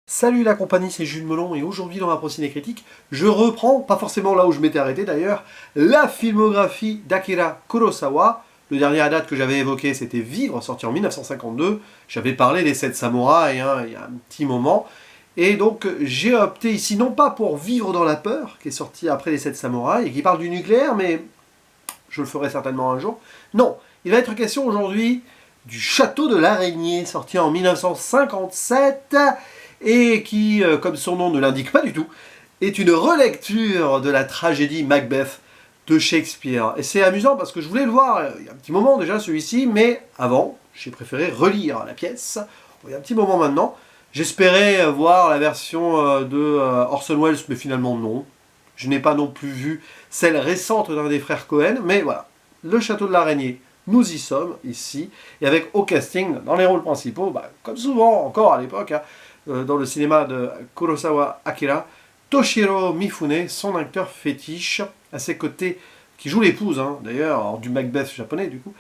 Salut la compagnie, c'est Jules Melon et aujourd'hui dans ma Ciné Critique, je reprends, pas forcément là où je m'étais arrêté d'ailleurs, la filmographie d'Akira Kurosawa. Le dernier à date que j'avais évoqué c'était Vivre, sorti en 1952. J'avais parlé des 7 samouraïs il y a un petit moment. Et donc j'ai opté ici non pas pour Vivre dans la peur, qui est sorti après les 7 samouraïs et qui parle du nucléaire, mais je le ferai certainement un jour. Non, il va être question aujourd'hui du Château de l'Araignée, sorti en 1957. Et qui, comme son nom ne l'indique pas du tout, est une relecture de la tragédie Macbeth de Shakespeare. Et c'est amusant parce que je voulais le voir il y a un petit moment déjà celui-ci, mais avant, j'ai préféré relire la pièce. Il y a un petit moment maintenant. J'espérais voir la version de Orson Welles, mais finalement non. Je n'ai pas non plus vu celle récente d'un des frères Cohen, mais voilà. Le Château de l'Araignée, nous y sommes, ici, et avec au casting, dans les rôles principaux, comme souvent encore à l'époque, dans le cinéma de Kurosawa Akira, Toshiro Mifune, son acteur fétiche, à ses côtés, qui joue l'épouse, d'ailleurs, du Macbeth japonais du coup,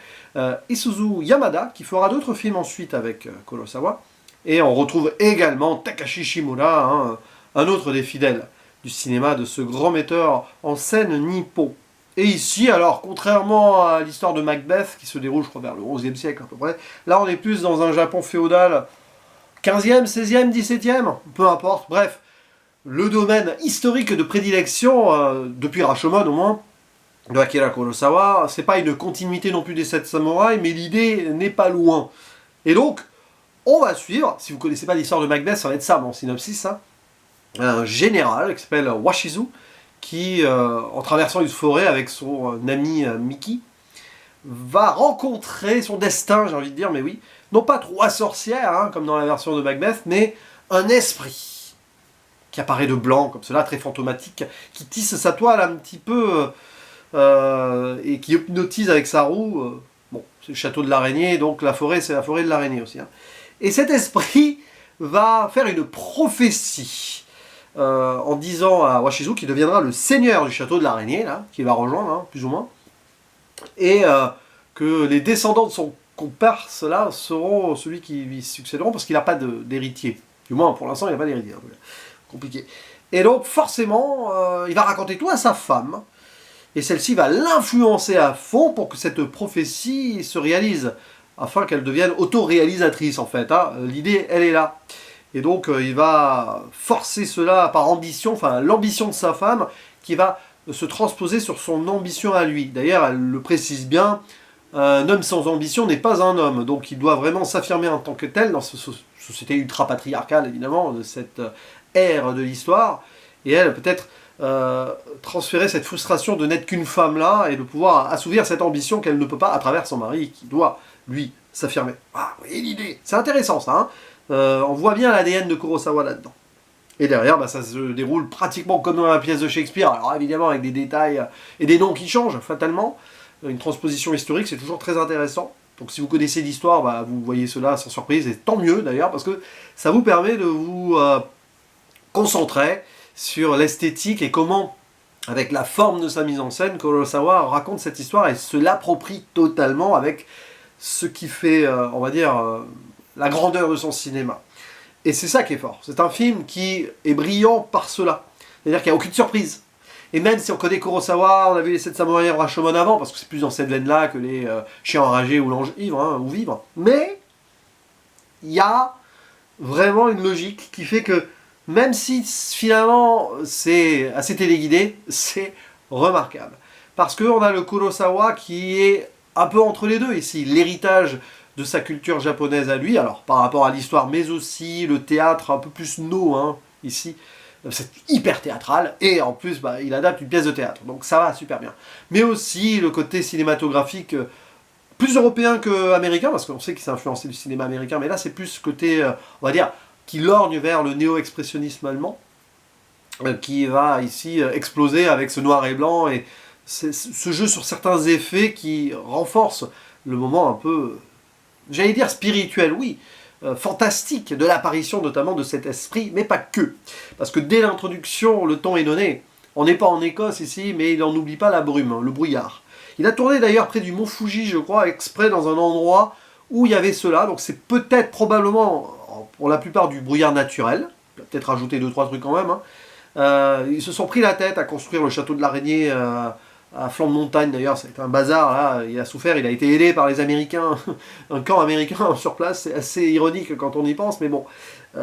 Isuzu Yamada, qui fera d'autres films ensuite avec Kurosawa, et on retrouve également Takashi Shimura, un autre des fidèles du cinéma de ce grand metteur en scène nippon. Et ici, alors, contrairement à l'histoire de Macbeth, qui se déroule, je crois, vers le XIe siècle à peu près, là on est plus dans un Japon féodal, 15e, 16e, 17e, peu importe, bref, le domaine historique de prédilection, depuis Rashomon au moins, de Akira Kurosawa, c'est pas une continuité non plus des 7 samouraïs, mais l'idée n'est pas loin. Et donc, on va suivre, si vous connaissez pas l'histoire de Macbeth, ça va être ça mon synopsis, un général qui s'appelle Washizu, qui, en traversant une forêt avec son ami Miki, va rencontrer son destin, j'ai envie de dire, mais oui, non pas 3 sorcières, comme dans la version de Macbeth, mais un esprit qui apparaît de blanc, comme cela, très fantomatique, qui tisse sa toile un petit peu, et qui hypnotise avec sa roue. Bon, c'est le château de l'araignée, donc la forêt, c'est la forêt de l'araignée aussi. Et cet esprit va faire une prophétie, en disant à Washizu qu'il deviendra le seigneur du château de l'araignée, là, qu'il va rejoindre, plus ou moins, et que les descendants de son comparse là seront celui qui lui succéderont parce qu'il n'a pas d'héritier. Du moins pour l'instant il n'a pas d'héritier. Compliqué. Et donc forcément il va raconter tout à sa femme et celle-ci va l'influencer à fond pour que cette prophétie se réalise afin qu'elle devienne autoréalisatrice en fait. L'idée elle est là. Et donc il va forcer cela par ambition, enfin l'ambition de sa femme qui va se transposer sur son ambition à lui. D'ailleurs, elle le précise bien, un homme sans ambition n'est pas un homme, donc il doit vraiment s'affirmer en tant que tel dans cette société ultra-patriarcale, évidemment, de cette ère de l'histoire, et elle peut-être transférer cette frustration de n'être qu'une femme là, et de pouvoir assouvir cette ambition qu'elle ne peut pas à travers son mari, qui doit, lui, s'affirmer. Ah, vous voyez l'idée. C'est intéressant ça, on voit bien l'ADN de Kurosawa là-dedans. Et derrière, ça se déroule pratiquement comme dans la pièce de Shakespeare, alors évidemment avec des détails et des noms qui changent, fatalement. Une transposition historique, c'est toujours très intéressant. Donc si vous connaissez l'histoire, vous voyez cela sans surprise, et tant mieux d'ailleurs, parce que ça vous permet de vous concentrer sur l'esthétique et comment, avec la forme de sa mise en scène, Kurosawa raconte cette histoire et se l'approprie totalement avec ce qui fait, on va dire, la grandeur de son cinéma. Et c'est ça qui est fort. C'est un film qui est brillant par cela. C'est-à-dire qu'il n'y a aucune surprise. Et même si on connaît Kurosawa, on a vu les 7 samouraïs Rashomon avant, parce que c'est plus dans cette veine-là que les chiens enragés ou l'ange ivre, ou vivre. Mais il y a vraiment une logique qui fait que même si finalement c'est assez téléguidé, c'est remarquable. Parce qu'on a le Kurosawa qui est un peu entre les deux ici. L'héritage de sa culture japonaise à lui, alors par rapport à l'histoire, mais aussi le théâtre un peu plus ici, c'est hyper théâtral, et en plus il adapte une pièce de théâtre, donc ça va super bien. Mais aussi le côté cinématographique, plus européen qu'américain, parce qu'on sait qu'il s'est influencé du cinéma américain, mais là c'est plus côté, on va dire, qui lorgne vers le néo-expressionnisme allemand, qui va ici exploser avec ce noir et blanc, et ce jeu sur certains effets qui renforce le moment un peu, j'allais dire spirituel, oui, fantastique de l'apparition notamment de cet esprit, mais pas que. Parce que dès l'introduction, le ton est donné. On n'est pas en Écosse ici, mais il n'en oublie pas la brume, le brouillard. Il a tourné d'ailleurs près du mont Fuji, je crois, exprès dans un endroit où il y avait cela. Donc c'est peut-être, probablement, pour la plupart du brouillard naturel, peut-être rajouté 2-3 trucs quand même. Hein. Ils se sont pris la tête à construire le château de l'araignée à flanc de montagne d'ailleurs, c'était un bazar là, il a souffert, il a été aidé par les Américains, un camp américain sur place, c'est assez ironique quand on y pense, mais bon,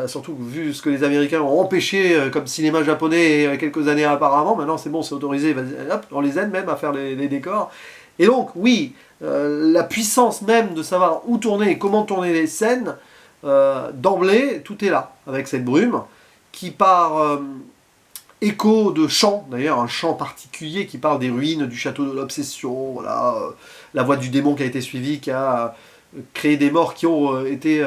surtout vu ce que les Américains ont empêché comme cinéma japonais il y a quelques années auparavant, maintenant c'est bon, c'est autorisé, hop, on les aide même à faire les décors. Et donc oui, la puissance même de savoir où tourner et comment tourner les scènes, d'emblée, tout est là, avec cette brume, qui part... écho de chants, d'ailleurs un chant particulier qui parle des ruines du château de l'obsession, voilà, la voix du démon qui a été suivie, qui a créé des morts qui ont été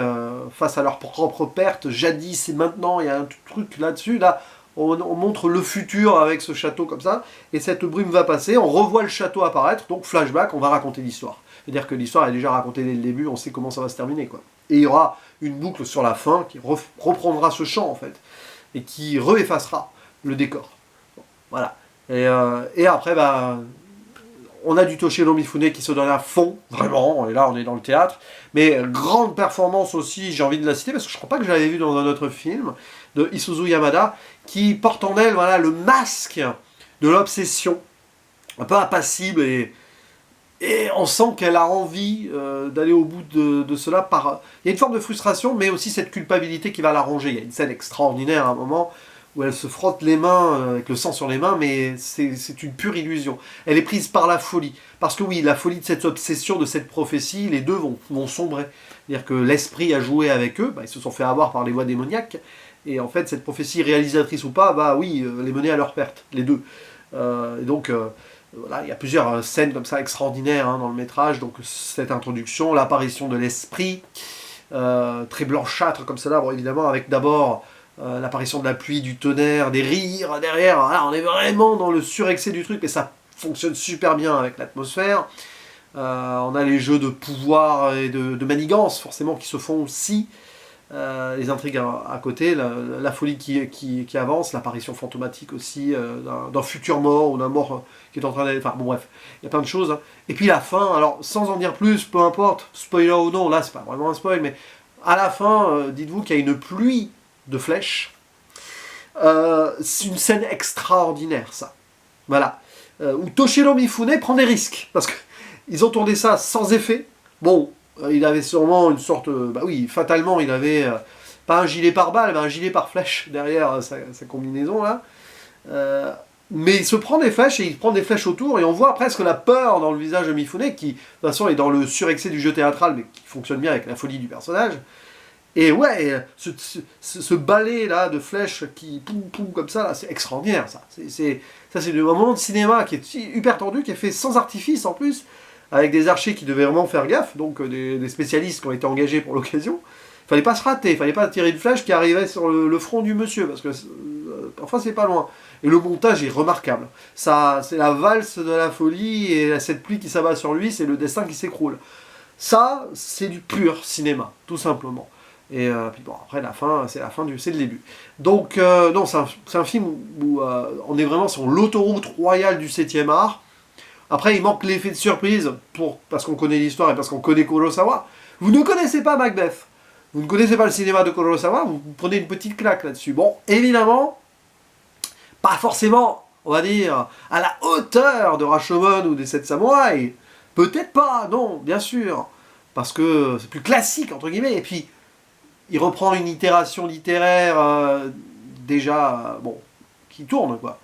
face à leur propre perte, jadis et maintenant, il y a un truc là-dessus, là, on montre le futur avec ce château comme ça, et cette brume va passer, on revoit le château apparaître, donc flashback, on va raconter l'histoire. C'est-à-dire que l'histoire est déjà racontée dès le début, on sait comment ça va se terminer, quoi. Et il y aura une boucle sur la fin qui reprendra ce chant, en fait, et qui re-effacera le décor. Bon, voilà. Et après, bah, on a du Toshiro Mifune qui se donne à fond, vraiment, et là on est dans le théâtre, mais grande performance aussi, j'ai envie de la citer, parce que je crois pas que je l'avais vu dans un autre film, de Isuzu Yamada, qui porte en elle, voilà, le masque de l'obsession, un peu impassible, et on sent qu'elle a envie d'aller au bout de cela par... Il y a une forme de frustration, mais aussi cette culpabilité qui va la ronger. Il y a une scène extraordinaire à un moment, où elle se frotte les mains, avec le sang sur les mains, mais c'est une pure illusion. Elle est prise par la folie. Parce que oui, la folie de cette obsession, de cette prophétie, les deux vont sombrer. C'est-à-dire que l'esprit a joué avec eux, bah, ils se sont fait avoir par les voix démoniaques, et en fait, cette prophétie réalisatrice ou pas, bah oui, les mener à leur perte, les deux. Et donc, voilà, il y a plusieurs scènes comme ça extraordinaires hein, dans le métrage, donc cette introduction, l'apparition de l'esprit, très blanchâtre comme cela, bon, évidemment, avec d'abord... l'apparition de la pluie, du tonnerre, des rires derrière, voilà, on est vraiment dans le surexcès du truc, mais ça fonctionne super bien avec l'atmosphère. On a les jeux de pouvoir et de manigance, forcément, qui se font aussi, les intrigues à côté, la folie qui avance, l'apparition fantomatique aussi d'un futur mort, ou d'un mort qui est en train d'aller... Enfin, bon bref, il y a plein de choses. Hein. Et puis la fin, alors, sans en dire plus, peu importe, spoiler ou non, là c'est pas vraiment un spoil, mais à la fin, dites-vous qu'il y a une pluie de flèches. C'est une scène extraordinaire, ça. Voilà. Où Toshiro Mifune prend des risques. Parce qu'ils ont tourné ça sans effet. Bon, il avait sûrement une sorte... bah oui, fatalement, il avait... pas un gilet par balle, mais un gilet par flèche derrière sa combinaison, là. Mais il se prend des flèches, et il prend des flèches autour, et on voit presque la peur dans le visage de Mifune, qui, de toute façon, est dans le surexcès du jeu théâtral, mais qui fonctionne bien avec la folie du personnage. Et ouais, ce balai là de flèches qui poum comme ça, c'est extraordinaire ça. Ça c'est un moment de cinéma qui est hyper tendu, qui est fait sans artifice en plus, avec des archers qui devaient vraiment faire gaffe, donc des spécialistes qui ont été engagés pour l'occasion. Il fallait pas se rater, il fallait pas tirer une flèche qui arrivait sur le front du monsieur, parce que parfois c'est pas loin. Et le montage est remarquable. Ça, c'est la valse de la folie, et cette pluie qui s'abat sur lui, c'est le destin qui s'écroule. Ça, c'est du pur cinéma, tout simplement. Et puis bon, après la fin, c'est le début. Donc, non, c'est un film où on est vraiment sur l'autoroute royale du 7e art. Après, il manque l'effet de surprise, parce qu'on connaît l'histoire et parce qu'on connaît Kurosawa. Vous ne connaissez pas Macbeth, vous ne connaissez pas le cinéma de Kurosawa, vous prenez une petite claque là-dessus. Bon, évidemment, pas forcément, on va dire, à la hauteur de Rashomon ou des 7 samouraïs. Peut-être pas, non, bien sûr, parce que c'est plus classique, entre guillemets, et puis... il reprend une itération littéraire déjà, bon, qui tourne, quoi.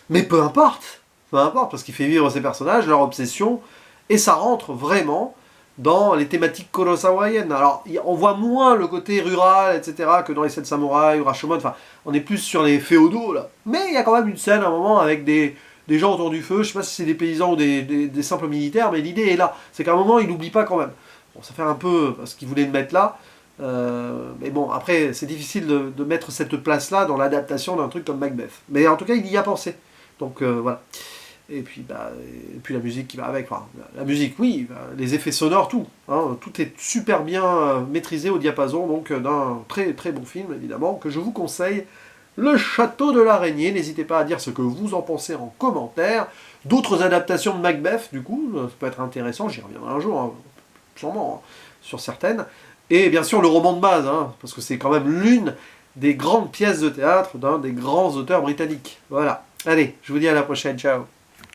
Mais peu importe, parce qu'il fait vivre ses personnages, leur obsession, et ça rentre vraiment dans les thématiques kurosawayennes. Alors, on voit moins le côté rural, etc., que dans les 7 samouraïs ou Rashomon, enfin, on est plus sur les féodaux, là. Mais il y a quand même une scène, à un moment, avec des gens autour du feu, je sais pas si c'est des paysans ou des simples militaires, mais l'idée est là. C'est qu'à un moment, il n'oublie pas quand même. Bon, ça fait un peu ce qu'il voulait le mettre là, mais bon, après, c'est difficile de mettre cette place-là dans l'adaptation d'un truc comme Macbeth. Mais en tout cas, il y a pensé. Donc voilà. Et puis la musique qui va avec. Enfin, la musique, oui, les effets sonores, tout. Hein, tout est super bien maîtrisé au diapason, donc d'un très très bon film, évidemment, que je vous conseille. Le Château de l'Araignée. N'hésitez pas à dire ce que vous en pensez en commentaire. D'autres adaptations de Macbeth, du coup, ça peut être intéressant. J'y reviendrai un jour, hein, sûrement, hein, sur certaines. Et bien sûr le roman de base, hein, parce que c'est quand même l'une des grandes pièces de théâtre d'un des grands auteurs britanniques. Voilà. Allez, je vous dis à la prochaine, ciao.